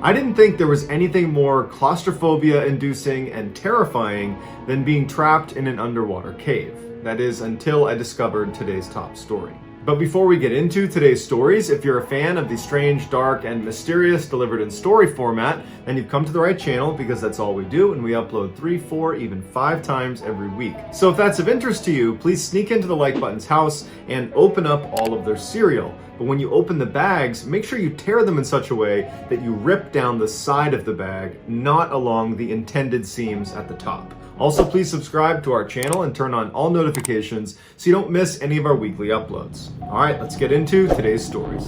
I didn't think there was anything more claustrophobia-inducing and terrifying than being trapped in an underwater cave. That is, until I discovered today's top story. But before we get into today's stories, if you're a fan of the strange, dark, and mysterious delivered in story format, then you've come to the right channel, because that's all we do, and we upload 3, 4, even 5 times every week. So if that's of interest to you, please sneak into the like button's house and open up all of their cereal. But when you open the bags, make sure you tear them in such a way that you rip down the side of the bag, not along the intended seams at the top. Also, please subscribe to our channel and turn on all notifications so you don't miss any of our weekly uploads. All right, let's get into today's stories.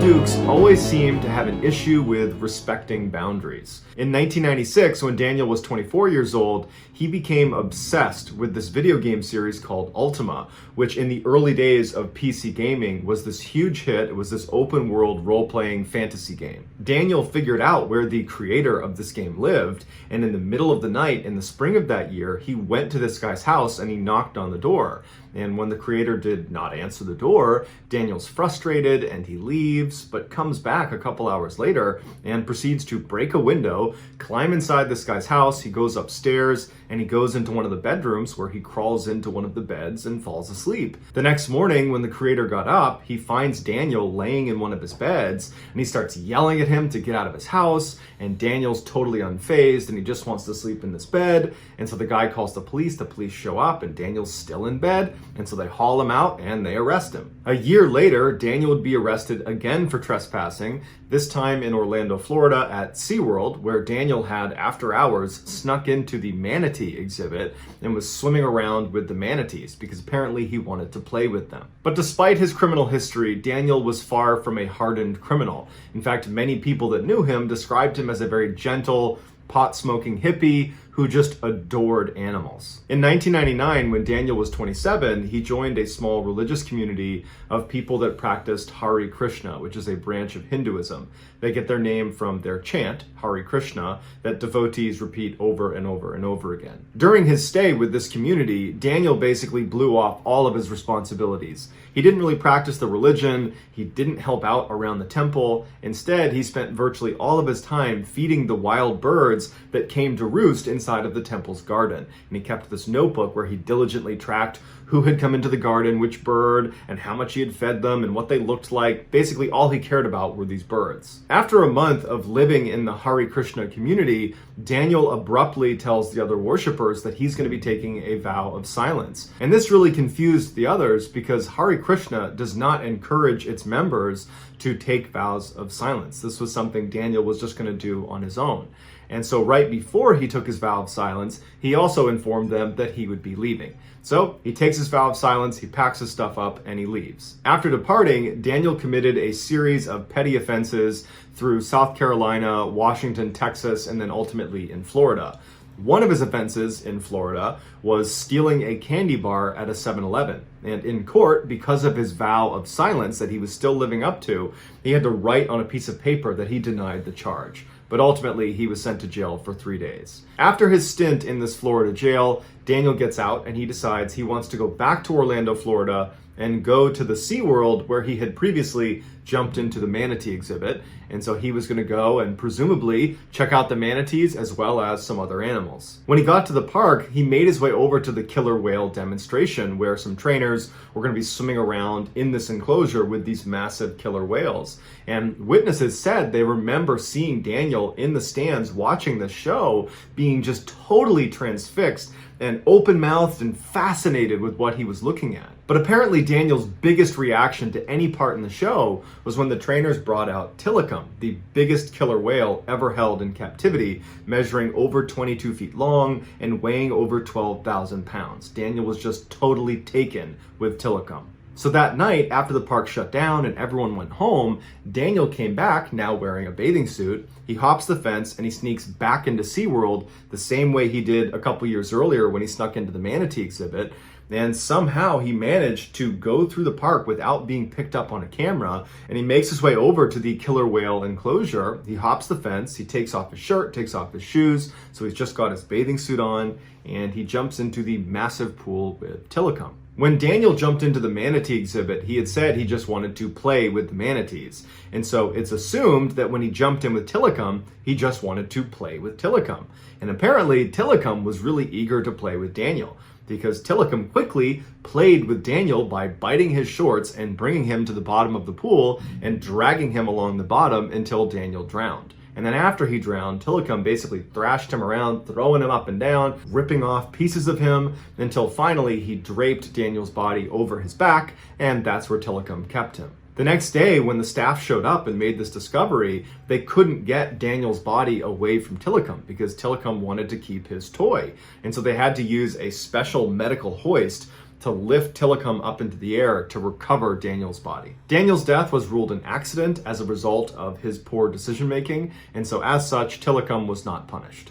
Dukes always seemed to have an issue with respecting boundaries. In 1996, when Daniel was 24 years old, he became obsessed with this video game series called Ultima, which in the early days of PC gaming was this huge hit. It was this open world role-playing fantasy game. Daniel figured out where the creator of this game lived, and in the middle of the night in the spring of that year, he went to this guy's house and he knocked on the door. And when the creator did not answer the door, Daniel's frustrated and he leaves, but comes back a couple hours later and proceeds to break a window, climb inside this guy's house. He goes upstairs and he goes into one of the bedrooms where he crawls into one of the beds and falls asleep. The next morning, when the creator got up, he finds Daniel laying in one of his beds and he starts yelling at him to get out of his house. And Daniel's totally unfazed and he just wants to sleep in this bed. And so the guy calls the police show up and Daniel's still in bed. And so they haul him out and they arrest him. A year later, Daniel would be arrested again for trespassing, this time in Orlando, Florida at SeaWorld, where Daniel had, after hours, snuck into the manatee exhibit and was swimming around with the manatees because apparently he wanted to play with them. But despite his criminal history, Daniel was far from a hardened criminal. In fact, many people that knew him described him as a very gentle, pot-smoking hippie who just adored animals. In 1999, when Daniel was 27, he joined a small religious community of people that practiced Hare Krishna, which is a branch of Hinduism. They get their name from their chant, Hare Krishna, that devotees repeat over and over and over again. During his stay with this community, Daniel basically blew off all of his responsibilities. He didn't really practice the religion, he didn't help out around the temple. Instead, he spent virtually all of his time feeding the wild birds that came to roost inside of the temple's garden. And he kept this notebook where he diligently tracked who had come into the garden, which bird, and how much he had fed them, and what they looked like. Basically, all he cared about were these birds. After a month of living in the Hare Krishna community, Daniel abruptly tells the other worshippers that he's going to be taking a vow of silence. And this really confused the others because Hare Krishna does not encourage its members to take vows of silence. This was something Daniel was just going to do on his own. And so right before he took his vow of silence, he also informed them that he would be leaving. So he takes his vow of silence, he packs his stuff up, and he leaves. After departing, Daniel committed a series of petty offenses through South Carolina, Washington, Texas, and then ultimately in Florida. One of his offenses in Florida was stealing a candy bar at a 7-Eleven. And in court, because of his vow of silence that he was still living up to, he had to write on a piece of paper that he denied the charge. But ultimately, he was sent to jail for 3 days. After his stint in this Florida jail, Daniel gets out and he decides he wants to go back to Orlando, Florida, and go to the SeaWorld where he had previously jumped into the manatee exhibit. And so he was going to go and presumably check out the manatees as well as some other animals. When he got to the park, he made his way over to the killer whale demonstration where some trainers were going to be swimming around in this enclosure with these massive killer whales. And witnesses said they remember seeing Daniel in the stands watching the show being just totally transfixed and open-mouthed and fascinated with what he was looking at. But apparently Daniel's biggest reaction to any part in the show was when the trainers brought out Tilikum, the biggest killer whale ever held in captivity, measuring over 22 feet long and weighing over 12,000 pounds. Daniel was just totally taken with Tilikum. So that night, after the park shut down and everyone went home, Daniel came back, now wearing a bathing suit. He hops the fence and he sneaks back into SeaWorld the same way he did a couple years earlier when he snuck into the manatee exhibit. And somehow he managed to go through the park without being picked up on a camera. And he makes his way over to the killer whale enclosure. He hops the fence, he takes off his shirt, takes off his shoes. So he's just got his bathing suit on, and he jumps into the massive pool with Tilikum. When Daniel jumped into the manatee exhibit, he had said he just wanted to play with the manatees. And so it's assumed that when he jumped in with Tilikum, he just wanted to play with Tilikum. And apparently Tilikum was really eager to play with Daniel, because Tilikum quickly played with Daniel by biting his shorts and bringing him to the bottom of the pool and dragging him along the bottom until Daniel drowned. And then after he drowned, Tilikum basically thrashed him around, throwing him up and down, ripping off pieces of him, until finally he draped Daniel's body over his back, and that's where Tilikum kept him. The next day, when the staff showed up and made this discovery, they couldn't get Daniel's body away from Tilikum because Tilikum wanted to keep his toy. And so they had to use a special medical hoist to lift Tilikum up into the air to recover Daniel's body. Daniel's death was ruled an accident as a result of his poor decision making, and so as such, Tilikum was not punished.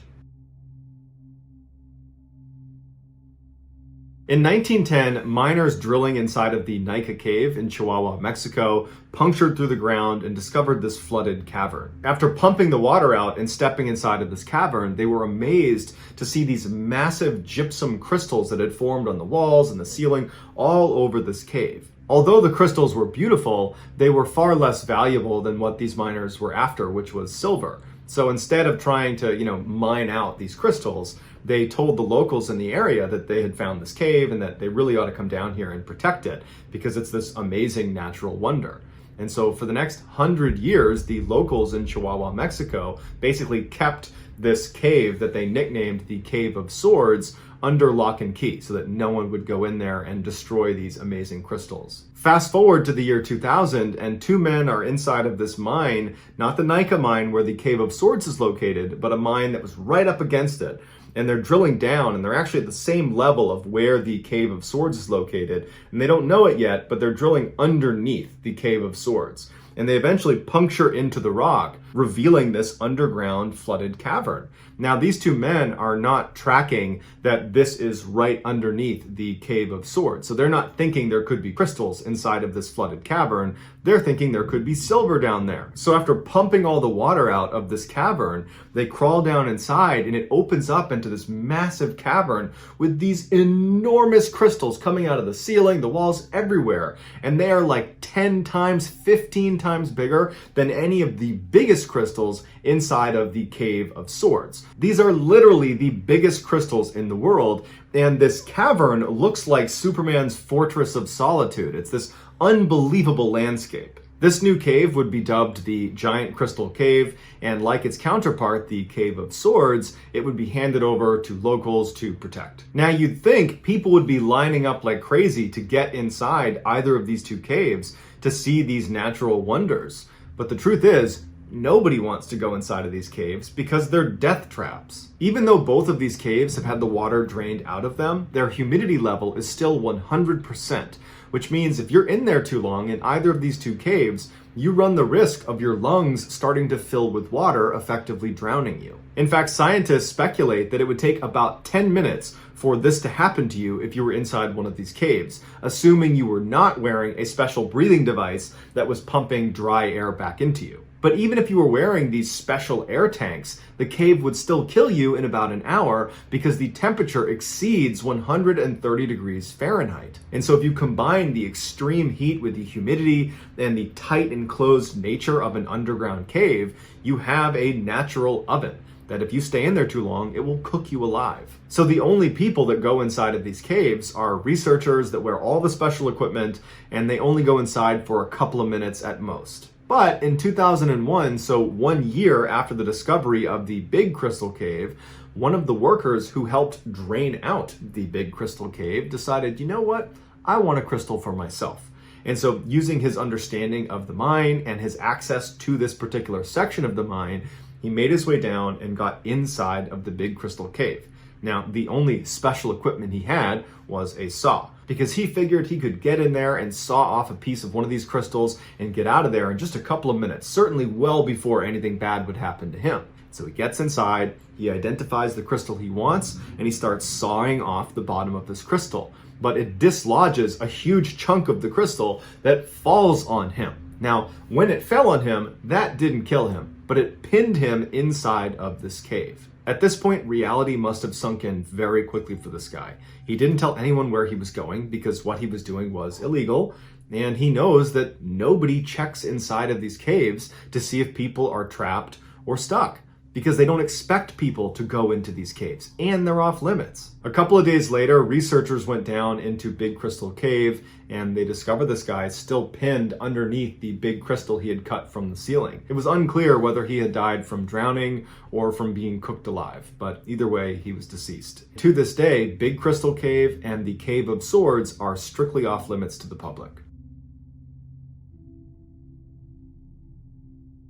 In 1910, miners drilling inside of the Nika Cave in Chihuahua, Mexico, punctured through the ground and discovered this flooded cavern. After pumping the water out and stepping inside of this cavern, they were amazed to see these massive gypsum crystals that had formed on the walls and the ceiling all over this cave. Although the crystals were beautiful, they were far less valuable than what these miners were after, which was silver. So instead of trying to, mine out these crystals, they told the locals in the area that they had found this cave and that they really ought to come down here and protect it because it's this amazing natural wonder. And so for the next 100 years, the locals in Chihuahua, Mexico, basically kept this cave that they nicknamed the Cave of Swords under lock and key so that no one would go in there and destroy these amazing crystals. Fast forward to the year 2000, and two men are inside of this mine, not the Nika mine where the Cave of Swords is located, but a mine that was right up against it. And they're drilling down, and they're actually at the same level of where the Cave of Swords is located. And they don't know it yet, but they're drilling underneath the Cave of Swords. And they eventually puncture into the rock, revealing this underground flooded cavern. Now, these two men are not tracking that this is right underneath the Cave of Swords. So they're not thinking there could be crystals inside of this flooded cavern. They're thinking there could be silver down there. So after pumping all the water out of this cavern, they crawl down inside and it opens up into this massive cavern with these enormous crystals coming out of the ceiling, the walls, everywhere. And they are like 10 times, 15 times bigger than any of the biggest crystals inside of the Cave of Swords. These are literally the biggest crystals in the world, and this cavern looks like Superman's Fortress of Solitude. It's this unbelievable landscape. This new cave would be dubbed the Giant Crystal Cave, and like its counterpart, the Cave of Swords, it would be handed over to locals to protect. Now, you'd think people would be lining up like crazy to get inside either of these two caves to see these natural wonders. But the truth is, nobody wants to go inside of these caves because they're death traps. Even though both of these caves have had the water drained out of them, their humidity level is still 100%, which means if you're in there too long in either of these two caves, you run the risk of your lungs starting to fill with water, effectively drowning you. In fact, scientists speculate that it would take about 10 minutes for this to happen to you if you were inside one of these caves, assuming you were not wearing a special breathing device that was pumping dry air back into you. But even if you were wearing these special air tanks, the cave would still kill you in about an hour because the temperature exceeds 130 degrees Fahrenheit. And so if you combine the extreme heat with the humidity and the tight enclosed nature of an underground cave, you have a natural oven that if you stay in there too long, it will cook you alive. So the only people that go inside of these caves are researchers that wear all the special equipment, and they only go inside for a couple of minutes at most. But in 2001, so 1 year after the discovery of the Big Crystal Cave, one of the workers who helped drain out the Big Crystal Cave decided, you know what? I want a crystal for myself. And so using his understanding of the mine and his access to this particular section of the mine, he made his way down and got inside of the Big Crystal Cave. Now, the only special equipment he had was a saw, because he figured he could get in there and saw off a piece of one of these crystals and get out of there in just a couple of minutes, certainly well before anything bad would happen to him. So he gets inside, he identifies the crystal he wants, and he starts sawing off the bottom of this crystal. But it dislodges a huge chunk of the crystal that falls on him. Now, when it fell on him, that didn't kill him, but it pinned him inside of this cave. At this point, reality must have sunk in very quickly for this guy. He didn't tell anyone where he was going because what he was doing was illegal, and he knows that nobody checks inside of these caves to see if people are trapped or stuck, because they don't expect people to go into these caves, and they're off limits. A couple of days later, researchers went down into Big Crystal Cave, and they discovered this guy still pinned underneath the big crystal he had cut from the ceiling. It was unclear whether he had died from drowning or from being cooked alive, but either way, he was deceased. To this day, Big Crystal Cave and the Cave of Swords are strictly off limits to the public.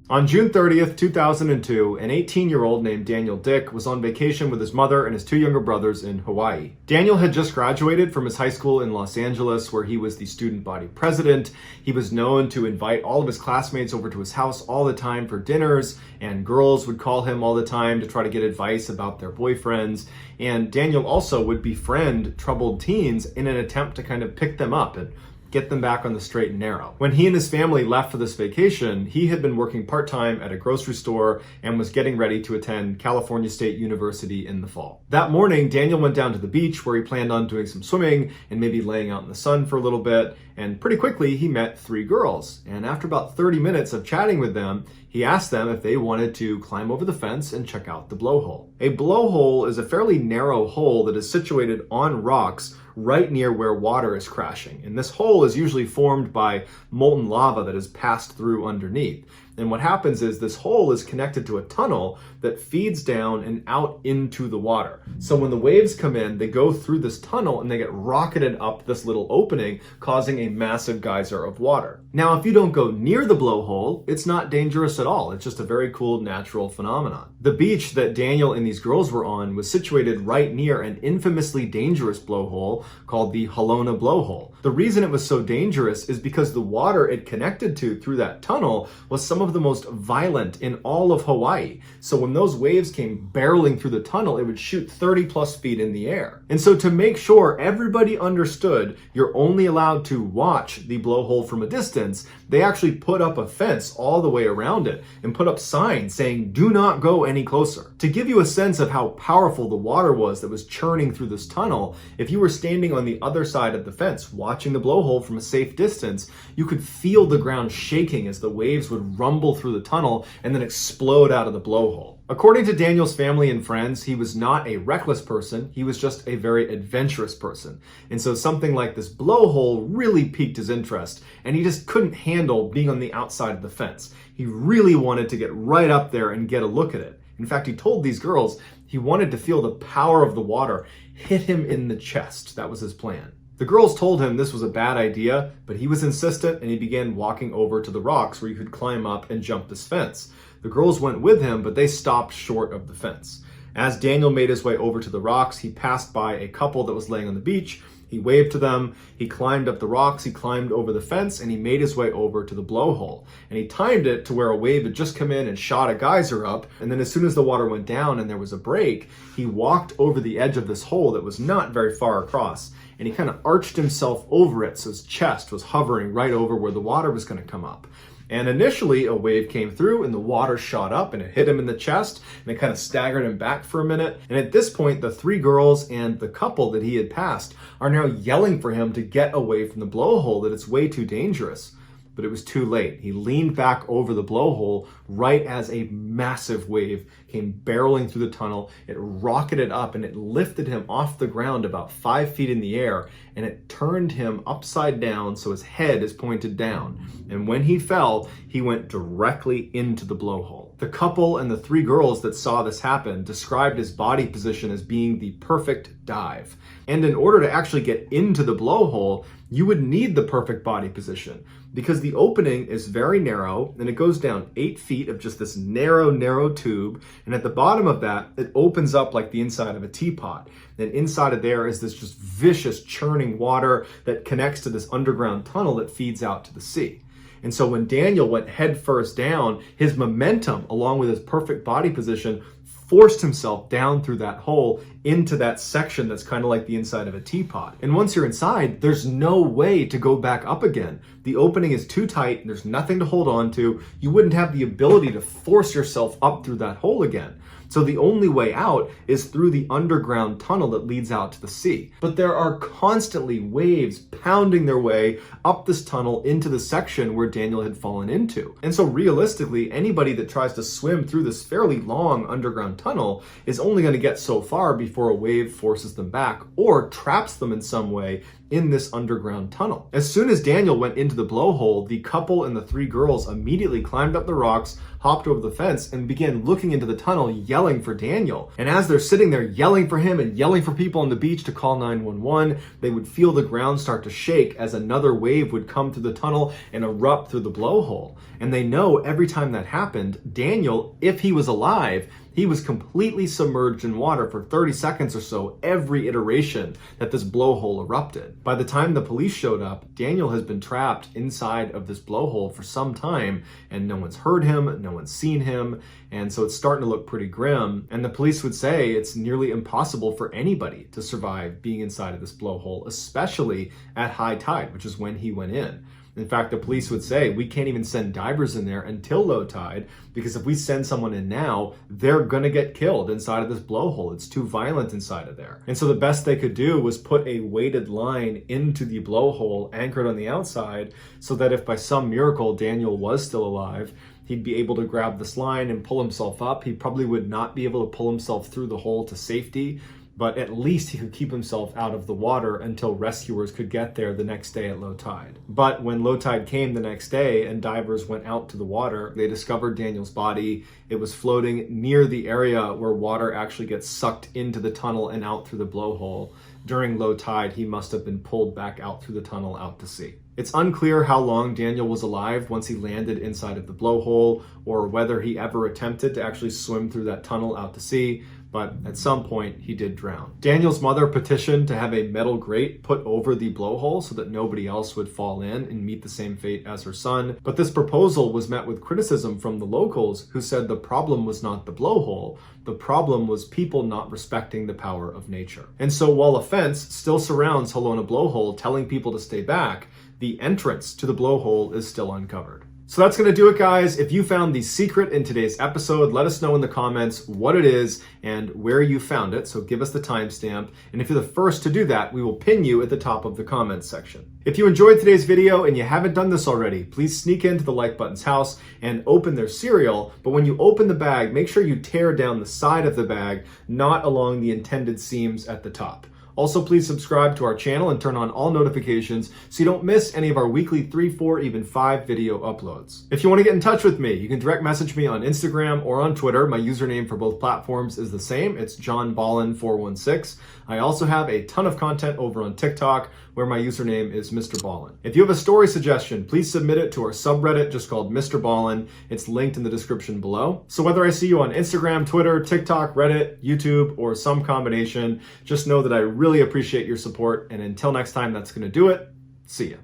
On June 30th, 2002, an 18-year-old named Daniel Dick was on vacation with his mother and his two younger brothers in Hawaii. Daniel had just graduated from his high school in Los Angeles, where he was the student body president. He was known to invite all of his classmates over to his house all the time for dinners, and girls would call him all the time to try to get advice about their boyfriends. And Daniel also would befriend troubled teens in an attempt to kind of pick them up and get them back on the straight and narrow. When he and his family left for this vacation, he had been working part-time at a grocery store and was getting ready to attend California State University in the fall. That morning, Daniel went down to the beach where he planned on doing some swimming and maybe laying out in the sun for a little bit, and pretty quickly he met three girls. And after about 30 minutes of chatting with them, he asked them if they wanted to climb over the fence and check out the blowhole. A blowhole is a fairly narrow hole that is situated on rocks right near where water is crashing. And this hole is usually formed by molten lava that has passed through underneath. And what happens is this hole is connected to a tunnel that feeds down and out into the water. So when the waves come in, they go through this tunnel and they get rocketed up this little opening, causing a massive geyser of water. Now, if you don't go near the blowhole, it's not dangerous at all. It's just a very cool natural phenomenon. The beach that Daniel and these girls were on was situated right near an infamously dangerous blowhole called the Halona blowhole. The reason it was so dangerous is because the water it connected to through that tunnel was some of the most violent in all of Hawaii. So when those waves came barreling through the tunnel, it would shoot 30 plus feet in the air. And so to make sure everybody understood you're only allowed to watch the blowhole from a distance, they actually put up a fence all the way around it and put up signs saying, "Do not go any closer." To give you a sense of how powerful the water was that was churning through this tunnel, if you were standing on the other side of the fence watching the blowhole from a safe distance, you could feel the ground shaking as the waves would rumble through the tunnel and then explode out of the blowhole. According to Daniel's family and friends, he was not a reckless person, he was just a very adventurous person. And so something like this blowhole really piqued his interest, and he just couldn't handle being on the outside of the fence. He really wanted to get right up there and get a look at it. In fact, he told these girls he wanted to feel the power of the water hit him in the chest. That was his plan. The girls told him this was a bad idea, but he was insistent and he began walking over to the rocks where you could climb up and jump this fence. The girls went with him, but they stopped short of the fence. As Daniel made his way over to the rocks, he passed by a couple that was laying on the beach. He waved to them, he climbed up the rocks, he climbed over the fence, and he made his way over to the blowhole. And he timed it to where a wave had just come in and shot a geyser up, and then as soon as the water went down and there was a break, he walked over the edge of this hole that was not very far across, and he kind of arched himself over it so his chest was hovering right over where the water was going to come up. And initially a wave came through and the water shot up and it hit him in the chest and it kind of staggered him back for a minute. And at this point, the three girls and the couple that he had passed are now yelling for him to get away from the blowhole, that it's way too dangerous. But it was too late. He leaned back over the blowhole right as a massive wave came barreling through the tunnel. It rocketed up and it lifted him off the ground about 5 feet in the air, and it turned him upside down so his head is pointed down. And when he fell, he went directly into the blowhole. The couple and the 3 girls that saw this happen described his body position as being the perfect dive. And in order to actually get into the blowhole, you would need the perfect body position because the opening is very narrow and it goes down 8 feet of just this narrow tube. And at the bottom of that, it opens up like the inside of a teapot. And inside of there is this just vicious churning water that connects to this underground tunnel that feeds out to the sea. And so when Daniel went headfirst down, his momentum, along with his perfect body position, forced himself down through that hole into that section that's kind of like the inside of a teapot. And once you're inside, there's no way to go back up again. The opening is too tight, and there's nothing to hold on to. You wouldn't have the ability to force yourself up through that hole again. So the only way out is through the underground tunnel that leads out to the sea. But there are constantly waves pounding their way up this tunnel into the section where Daniel had fallen into. And so realistically, anybody that tries to swim through this fairly long underground tunnel is only going to get so far before a wave forces them back or traps them in some way in this underground tunnel. As soon as Daniel went into the blowhole, the couple and the 3 girls immediately climbed up the rocks, hopped over the fence, and began looking into the tunnel, yelling for Daniel. And as they're sitting there yelling for him and yelling for people on the beach to call 911, they would feel the ground start to shake as another wave would come through the tunnel and erupt through the blowhole. And they know every time that happened, Daniel, if he was alive, he was completely submerged in water for 30 seconds or so every iteration that this blowhole erupted. By the time the police showed up, Daniel has been trapped inside of this blowhole for some time, and no one's heard him, no one's seen him, and so it's starting to look pretty grim. And the police would say it's nearly impossible for anybody to survive being inside of this blowhole, especially at high tide, which is when he went in. In fact, the police would say, we can't even send divers in there until low tide, because if we send someone in now, they're gonna get killed inside of this blowhole. It's too violent inside of there. And so the best they could do was put a weighted line into the blowhole anchored on the outside, so that if by some miracle Daniel was still alive, he'd be able to grab this line and pull himself up. He probably would not be able to pull himself through the hole to safety, but at least he could keep himself out of the water until rescuers could get there the next day at low tide. But when low tide came the next day and divers went out to the water, they discovered Daniel's body. It was floating near the area where water actually gets sucked into the tunnel and out through the blowhole. During low tide, he must have been pulled back out through the tunnel out to sea. It's unclear how long Daniel was alive once he landed inside of the blowhole, or whether he ever attempted to actually swim through that tunnel out to sea, but at some point he did drown. Daniel's mother petitioned to have a metal grate put over the blowhole so that nobody else would fall in and meet the same fate as her son, but this proposal was met with criticism from the locals, who said the problem was not the blowhole, the problem was people not respecting the power of nature. And so while a fence still surrounds Halona Blowhole telling people to stay back, the entrance to the blowhole is still uncovered. So that's going to do it, guys. If you found the secret in today's episode, let us know in the comments what it is and where you found it. So give us the timestamp. And if you're the first to do that, we will pin you at the top of the comments section. If you enjoyed today's video and you haven't done this already, please sneak into the like button's house and open their cereal. But when you open the bag, make sure you tear down the side of the bag, not along the intended seams at the top. Also, please subscribe to our channel and turn on all notifications so you don't miss any of our weekly 3, 4, even 5 video uploads. If you want to get in touch with me, you can direct message me on Instagram or on Twitter. My username for both platforms is the same. It's JohnBallen416. I also have a ton of content over on TikTok where my username is MrBallen. If you have a story suggestion, please submit it to our subreddit just called MrBallen. It's linked in the description below. So whether I see you on Instagram, Twitter, TikTok, Reddit, YouTube, or some combination, just know that I really appreciate your support. And until next time, that's going to do it. See ya.